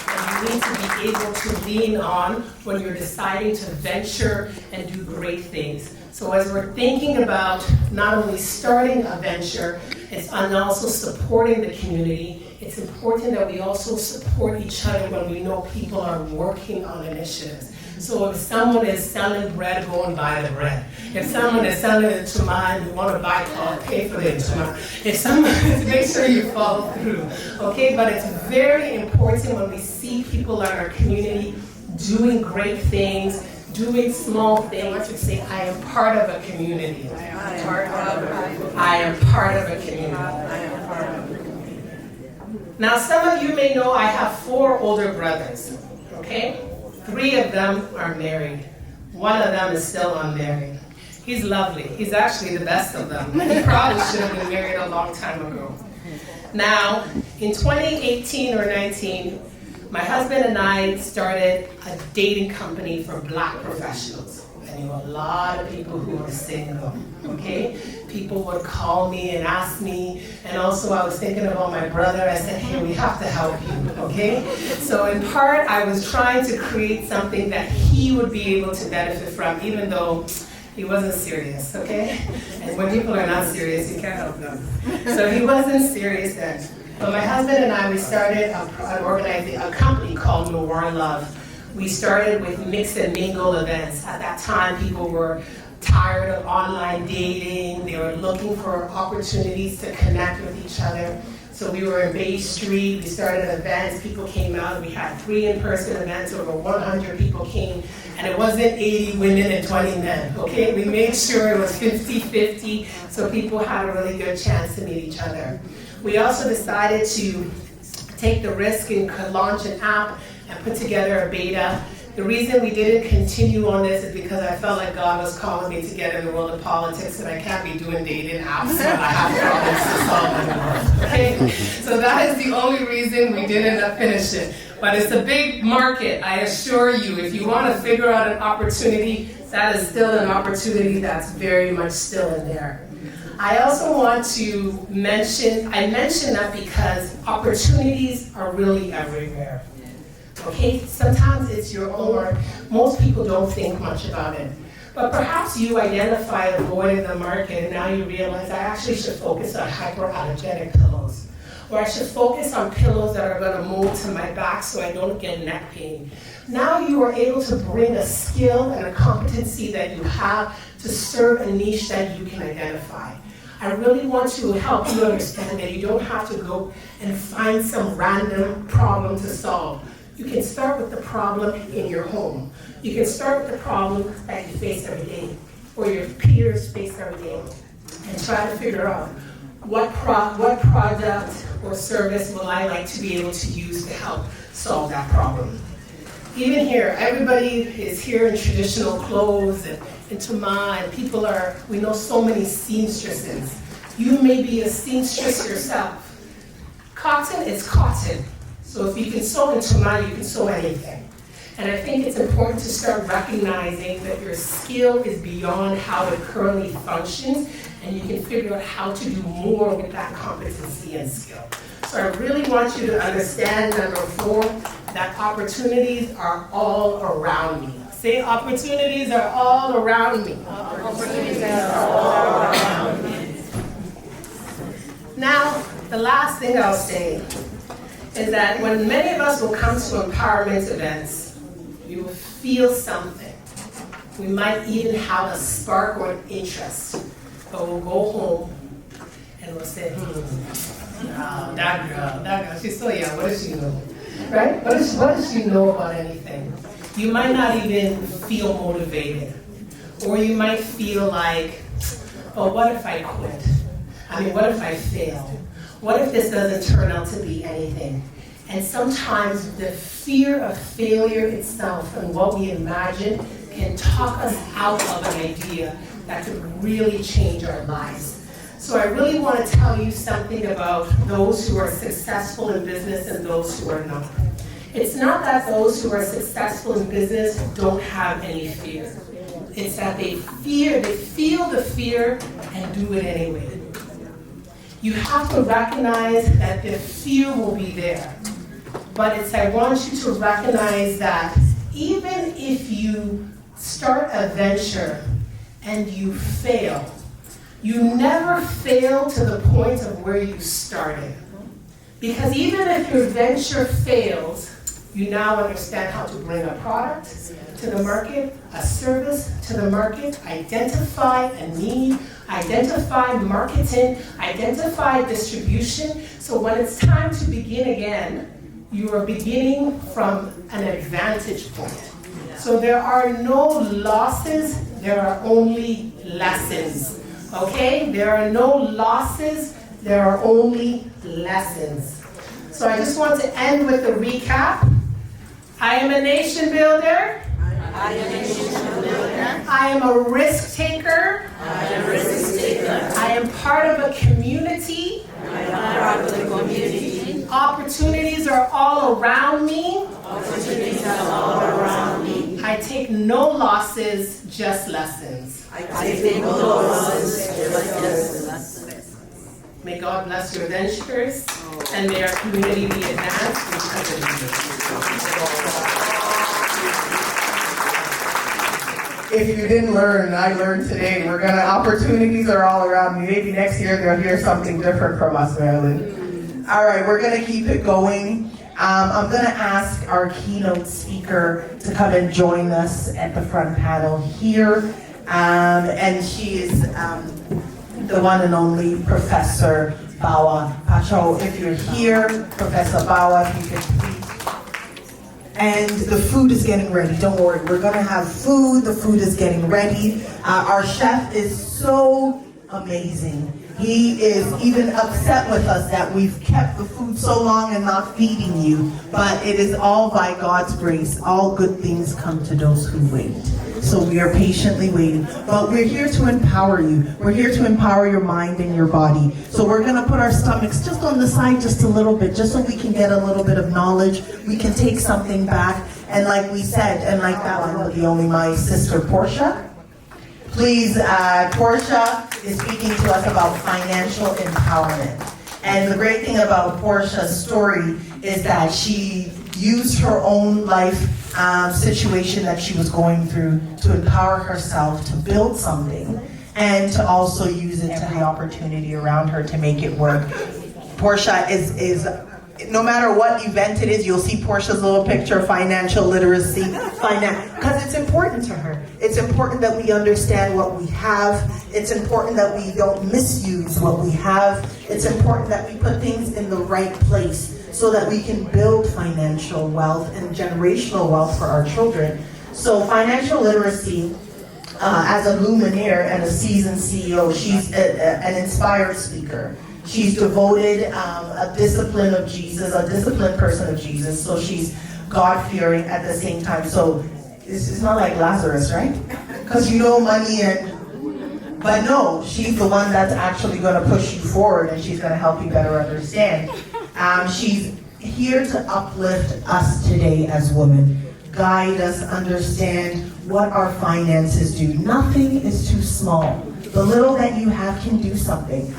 [SPEAKER 9] that you need to be able to lean on when you're deciding to venture and do great things. So as we're thinking about not only starting a venture, and also supporting the community, it's important that we also support each other when we know people are working on initiatives. So if someone is selling bread, go and buy the bread. If someone is selling a tuma and you want to buy cloth, pay for the tuma. If someone is, make sure you follow through. Okay, but it's very important when we see people in our community doing great things, doing small things, to say, I am part of a community. I am part of a community. Now, some of you may know I have 4 older brothers, okay? 3 of them are married. 1 of them is still unmarried. He's lovely. He's actually the best of them. He probably should have been married a long time ago. Now, in 2018 or 19, My husband and I started a dating company for Black professionals. I knew a lot of people who were single, okay? People would call me and ask me, and also I was thinking about my brother. I said, hey, we have to help you, okay? So in part, I was trying to create something that he would be able to benefit from, even though he wasn't serious, okay? And when people are not serious, you can't help them. So he wasn't serious then. But my husband and I, we started a company called Noir Love. We started with mix and mingle events. At that time, people were tired of online dating. They were looking for opportunities to connect with each other. So we were in Bay Street. We started events. People came out. We had 3 in-person events. Over 100 people came. And it wasn't 80 women and 20 men, okay? We made sure it was 50-50, so people had a really good chance to meet each other. We also decided to take the risk and launch an app and put together a beta. The reason we didn't continue on this is because I felt like God was calling me to get in the world of politics, and I can't be doing dating apps when I have problems to solve anymore, okay? So that is the only reason we didn't finish it. But it's a big market, I assure you. If you want to figure out an opportunity, that is still an opportunity that's very much still in there. I also want to mention that because opportunities are really everywhere. Okay, sometimes it's your own. Most people don't think much about it. But perhaps you identify a void in the market and now you realize I actually should focus on hypoallergenic pillows. Or I should focus on pillows that are going to mold to my back so I don't get neck pain. Now you are able to bring a skill and a competency that you have to serve a niche that you can identify. I really want to help you understand that you don't have to go and find some random problem to solve. You can start with the problem in your home. You can start with the problem that you face every day, or your peers face every day, and try to figure out what product or service will I like to be able to use to help solve that problem. Even here, everybody is here in traditional clothes and tuma, and we know so many seamstresses. You may be a seamstress yourself. Cotton is cotton. So if you can sew in tuma, you can sew anything. And I think it's important to start recognizing that your skill is beyond how it currently functions, and you can figure out how to do more with that competency and skill. So I really want you to understand, number 4, that opportunities are all around me. Say, opportunities are all around me. Opportunities are all around me. Now, the last thing I'll say is that when many of us will come to empowerment events, you will feel something. We might even have a spark or an interest, but we'll go home and we'll say, that girl, she's so young, what does she know? Right? What does she know about anything? You might not even feel motivated. Or you might feel like, oh, what if I quit? I mean, what if I fail? What if this doesn't turn out to be anything? And sometimes the fear of failure itself and what we imagine can talk us out of an idea that could really change our lives. So I really want to tell you something about those who are successful in business and those who are not. It's not that those who are successful in business don't have any fear. It's that they feel the fear and do it anyway. You have to recognize that the fear will be there. But I want you to recognize that even if you start a venture and you fail, you never fail to the point of where you started. Because even if your venture fails, you now understand how to bring a product to the market, a service to the market, identify a need, identify marketing, identify distribution. So when it's time to begin again, you are beginning from an advantage point. So there are no losses, there are only lessons. Okay? There are no losses, there are only lessons. So I just want to end with a recap. I am a nation builder. I am a nation builder. I am a risk taker. I am a risk taker. I am part of a community.
[SPEAKER 2] I am part of the community.
[SPEAKER 9] Opportunities are all around me.
[SPEAKER 2] Opportunities are all around me.
[SPEAKER 9] I take no losses, just lessons.
[SPEAKER 2] I take no losses, just lessons.
[SPEAKER 9] May God bless your ventures, and may our community be advanced because of you.
[SPEAKER 3] If you didn't learn, I learned today. Opportunities are all around me. Maybe next year they'll hear something different from us, Marilyn. All right, we're gonna keep it going. I'm gonna ask our keynote speaker to come and join us at the front panel here. And she is the one and only Professor Bawa Pacho. If you're here, Professor Bawa, if you could please. And the food is getting ready. Don't worry, we're gonna have food. The food is getting ready. Our chef is so amazing. He is even upset with us that we've kept the food so long and not feeding you. But it is all by God's grace. All good things come to those who wait. So we are patiently waiting. But we're here to empower you. We're here to empower your mind and your body. So we're gonna put our stomachs just on the side just a little bit, just so we can get a little bit of knowledge. We can take something back. And like we said, and like that one will be only my sister Portia. Please, Portia is speaking to us about financial empowerment. And the great thing about Portia's story is that she used her own life situation that she was going through to empower herself to build something and to also use it to the opportunity around her to make it work. Portia is no matter what event it is, you'll see Portia's little picture, financial literacy, because it's important to her. It's important that we understand what we have. It's important that we don't misuse what we have. It's important that we put things in the right place so that we can build financial wealth and generational wealth for our children. So financial literacy, as a luminaire and a seasoned CEO, she's an inspired speaker. She's devoted, a discipline of Jesus, a disciplined person of Jesus. So she's God-fearing at the same time. So it's not like Lazarus, right? Because you know money but no, she's the one that's actually going to push you forward, and she's going to help you better understand. She's here to uplift us today as women, guide us, understand what our finances do. Nothing is too small. The little that you have can do something.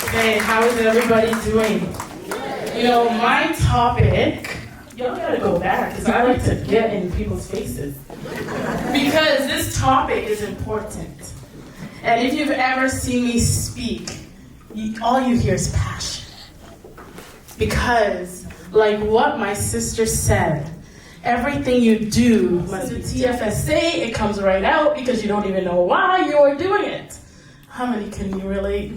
[SPEAKER 4] Hey, how is everybody doing? You know, my topic, y'all gotta go back, because I like to get in people's faces. Because this topic is important. And if you've ever seen me speak, all you hear is passion. Because, like what my sister said, everything you do must be TFSA, it comes right out because you don't even know why you're doing it. How many can you relate?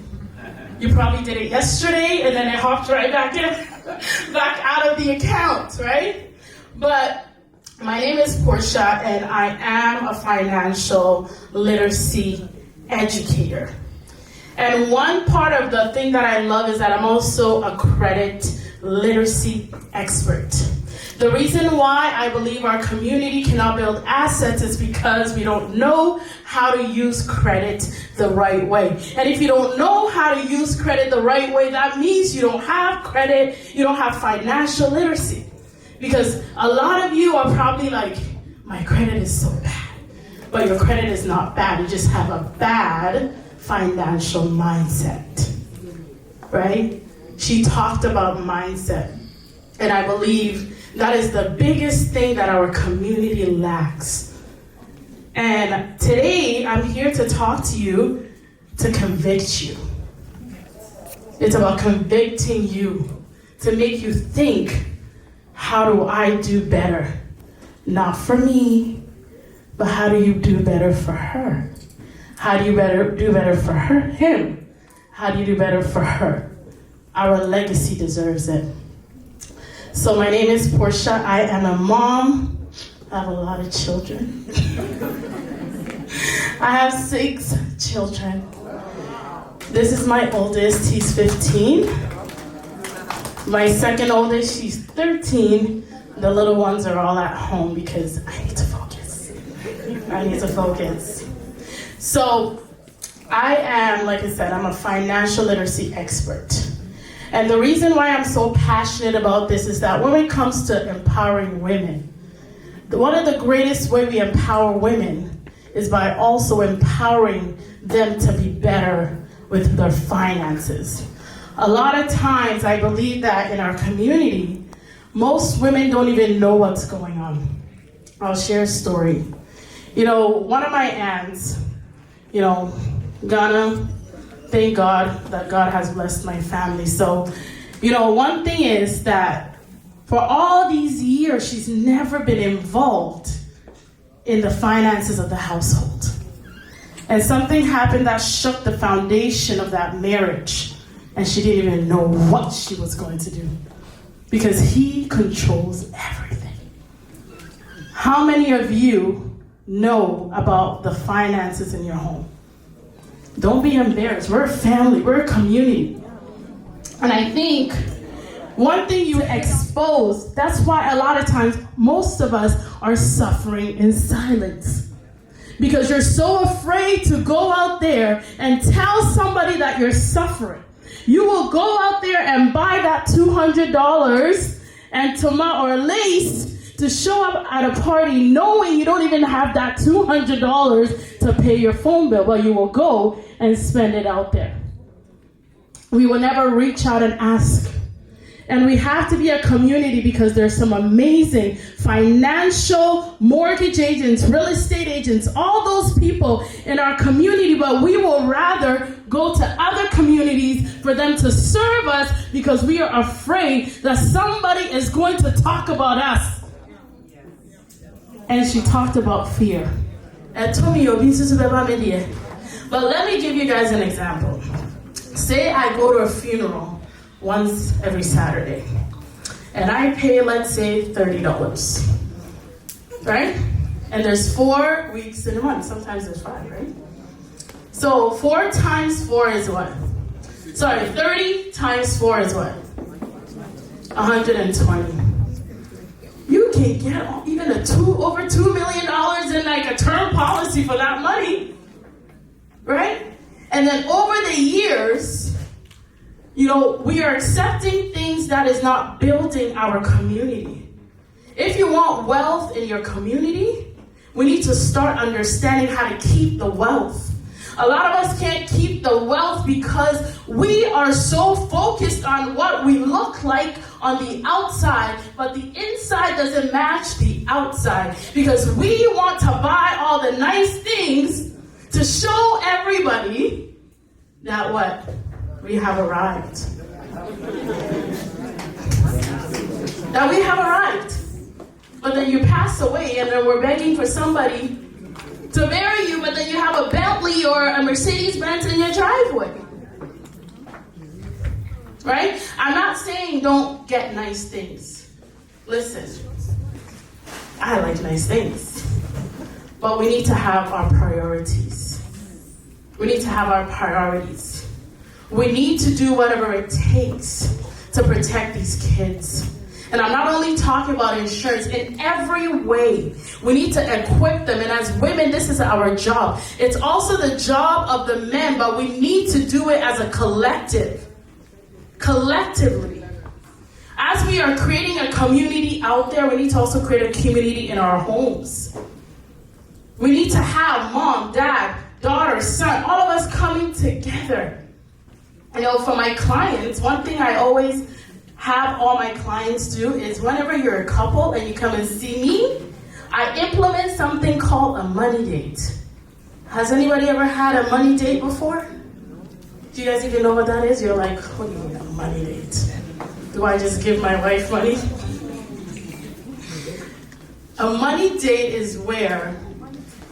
[SPEAKER 4] You probably did it yesterday and then it hopped right back in, back out of the account, right? But my name is Portia and I am a financial literacy educator. And one part of the thing that I love is that I'm also a credit literacy expert. The reason why I believe our community cannot build assets is because we don't know how to use credit the right way. And if you don't know how to use credit the right way, that means you don't have credit, you don't have financial literacy. Because a lot of you are probably like, my credit is so bad. But your credit is not bad, you just have a bad financial mindset, right? She talked about mindset. And I believe that is the biggest thing that our community lacks. And today, I'm here to talk to you to convict you. It's about convicting you, to make you think, how do I do better? Not for me, but how do you do better for her? How do you do better for her, him? How do you do better for her? Our legacy deserves it. So my name is Portia. I am a mom. I have a lot of children. I have 6 children. This is my oldest. He's 15. My second oldest, she's 13. The little ones are all at home because I need to focus. I need to focus. So I am, like I said, I'm a financial literacy expert. And the reason why I'm so passionate about this is that when it comes to empowering women, one of the greatest way we empower women is by also empowering them to be better with their finances. A lot of times I believe that in our community, most women don't even know what's going on. I'll share a story. You know, one of my aunts, you know, Ghana, thank God that God has blessed my family. So, you know, one thing is that for all these years, she's never been involved in the finances of the household. And something happened that shook the foundation of that marriage. And she didn't even know what she was going to do. Because he controls everything. How many of you know about the finances in your home? Don't be embarrassed. We're a family. We're a community. And I think one thing you expose, that's why a lot of times most of us are suffering in silence. Because you're so afraid to go out there and tell somebody that you're suffering. You will go out there and buy that $200 and or lace to show up at a party knowing you don't even have that $200 to pay your phone bill, but you will go and spend it out there. We will never reach out and ask. And we have to be a community because there's some amazing financial mortgage agents, real estate agents, all those people in our community, but we will rather go to other communities for them to serve us because we are afraid that somebody is going to talk about us. And she talked about fear. But let me give you guys an example. Say I go to a funeral once every Saturday, and I pay, let's say, $30, right? And there's 4 weeks in a month. Sometimes there's 5, right? So 4 times 4 is what? Sorry, 30 times 4 is what? 120. You can get even over $2 million in like a term policy for that money, right? And then over the years, you know, we are accepting things that is not building our community. If you want wealth in your community, we need to start understanding how to keep the wealth. A lot of us can't keep the wealth because we are so focused on what we look like on the outside, but the inside doesn't match the outside because we want to buy all the nice things to show everybody that what? We have arrived. That we have arrived. But then you pass away and then we're begging for somebody to marry you, but then you have a Bentley or a Mercedes-Benz in your driveway. Right? I'm not saying don't get nice things. Listen, I like nice things. But we need to have our priorities. We need to have our priorities. We need to do whatever it takes to protect these kids. And I'm not only talking about insurance, in every way, we need to equip them. And as women, this is our job. It's also the job of the men, but we need to do it as a collective. Collectively. As we are creating a community out there, we need to also create a community in our homes. We need to have mom, dad, daughter, son, all of us coming together. You know, for my clients, one thing I always have all my clients do is whenever you're a couple and you come and see me, I implement something called a money date. Has anybody ever had a money date before? Do you guys even know what that is? You're like, what do you mean a money date? Do I just give my wife money? A money date is where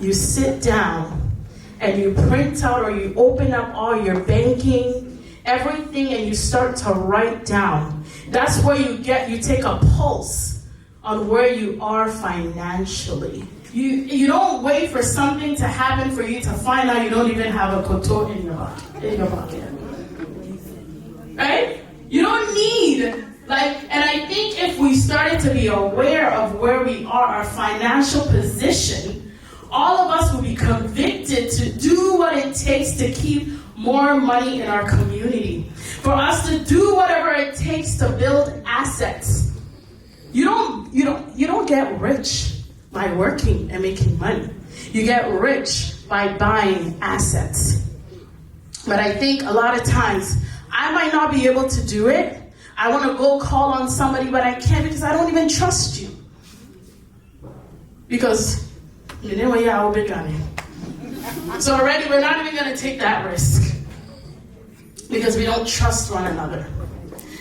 [SPEAKER 4] you sit down and you print out or you open up all your banking, everything, and you start to write down. That's where you take a pulse on where you are financially. You don't wait for something to happen for you to find out you don't even have a koto in your pocket. Right? You don't need, and I think if we started to be aware of where we are, our financial position, all of us will be convicted to do what it takes to keep more money in our community. For us to do whatever it takes to build assets. You don't get rich by working and making money. You get rich by buying assets. But I think a lot of times, I might not be able to do it. I want to go call on somebody, but I can't because I don't even trust you. Because you know what, I'll be running. So already we're not even going to take that risk. Because we don't trust one another.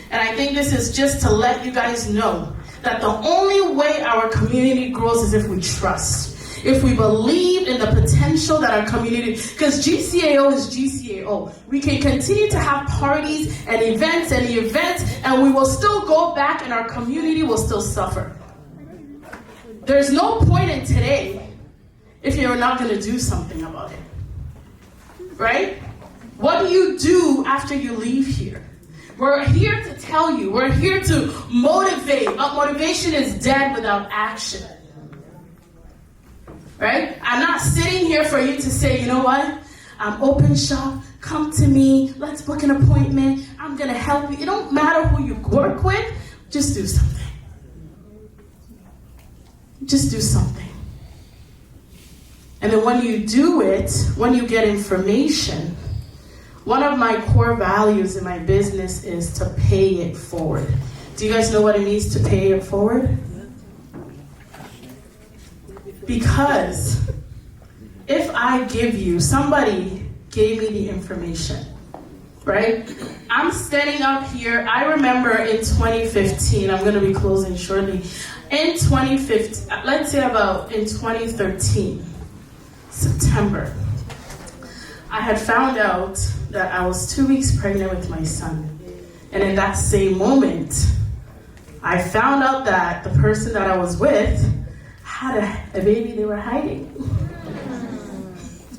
[SPEAKER 4] And I think this is just to let you guys know that the only way our community grows is if we trust. If we believe in the potential that our community, because GCAO is GCAO. We can continue to have parties and events, and we will still go back and our community will still suffer. There's no point in today if you're not going to do something about it. Right? What do you do after you leave here? We're here to tell you. We're here to motivate. Motivation is dead without action. Right? I'm not sitting here for you to say, you know what? I'm open shop. Come to me. Let's book an appointment. I'm going to help you. It don't matter who you work with. Just do something. Just do something. And then when you do it, when you get information, one of my core values in my business is to pay it forward. Do you guys know what it means to pay it forward? Because if I give you, somebody gave me the information, right? I'm standing up here. I remember in 2015, I'm going to be closing shortly. In 2015, let's say about in 2013, September, I had found out that I was 2 weeks pregnant with my son. And in that same moment, I found out that the person that I was with had a baby they were hiding.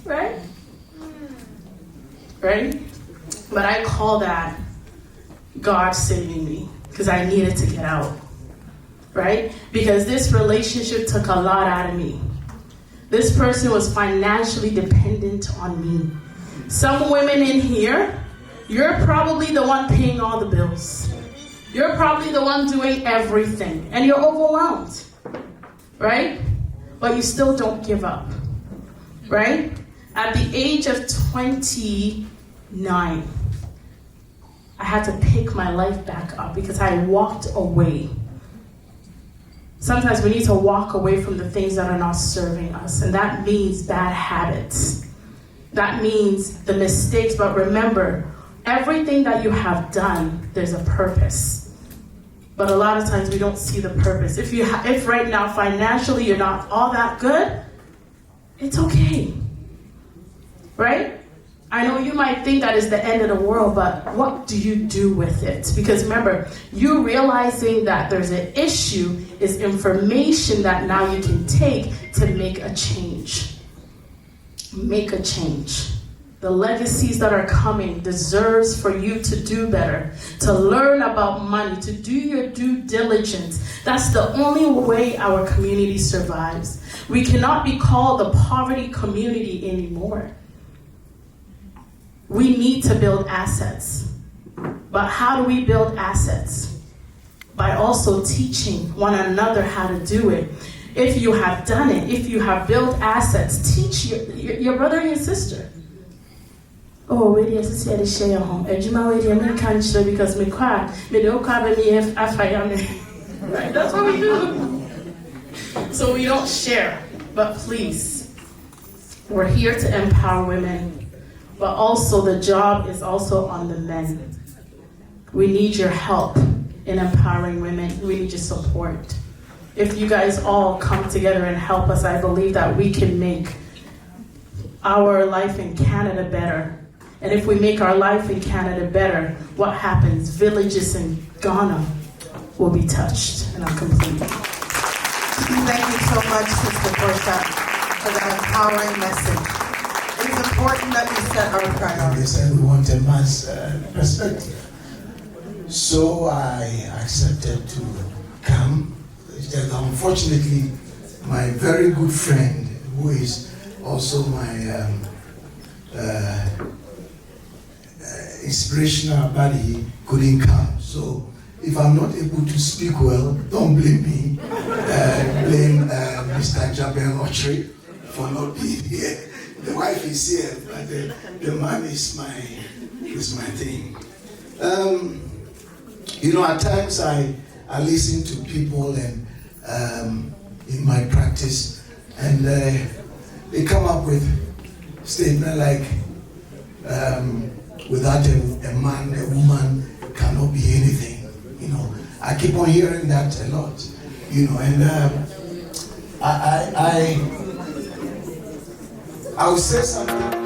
[SPEAKER 4] Right? Right? But I call that God saving me because I needed to get out. Right? Because this relationship took a lot out of me. This person was financially dependent on me. Some women in here, you're probably the one paying all the bills. You're probably the one doing everything. And you're overwhelmed. Right? But you still don't give up. Right? At the age of 29, I had to pick my life back up because I walked away. Sometimes we need to walk away from the things that are not serving us. And that means bad habits. That means the mistakes. But remember, everything that you have done, there's a purpose. But a lot of times we don't see the purpose. If right now financially you're not all that good, it's okay. Right? I know you might think that is the end of the world, but what do you do with it? Because remember, you realizing that there's an issue is information that now you can take to make a change. Make a change. The legacies that are coming deserves for you to do better, to learn about money, to do your due diligence. That's the only way our community survives. We cannot be called a poverty community anymore. We need to build assets. But how do we build assets? By also teaching one another how to do it. If you have done it, if you have built assets, teach your brother and your sister. Oh, wait, yes, it's here to share home. Ejima, wait, I can't share because me cry. Me don't cry, me if I right? That's what we do. So we don't share. But please, we're here to empower women. But also the job is also on the men. We need your help in empowering women. We need your support. If you guys all come together and help us, I believe that we can make our life in Canada better. And if we make our life in Canada better, what happens? Villages in Ghana will be touched. And I'm complete.
[SPEAKER 3] Thank you so much, Sister Portia, for that empowering message. It's important that we set our priorities.
[SPEAKER 10] They said we want a man's perspective. So I accepted to come. Unfortunately, my very good friend, who who is also my inspirational buddy, couldn't come. So if I'm not able to speak well, don't blame me. Blame Mr. Jabel Ochri for not being here. The wife is here, but the man is my thing. You know, at times I listen to people and in my practice, and they come up with statements like, without a man, a woman cannot be anything. You know, I keep on hearing that a lot. You know, and I will say something.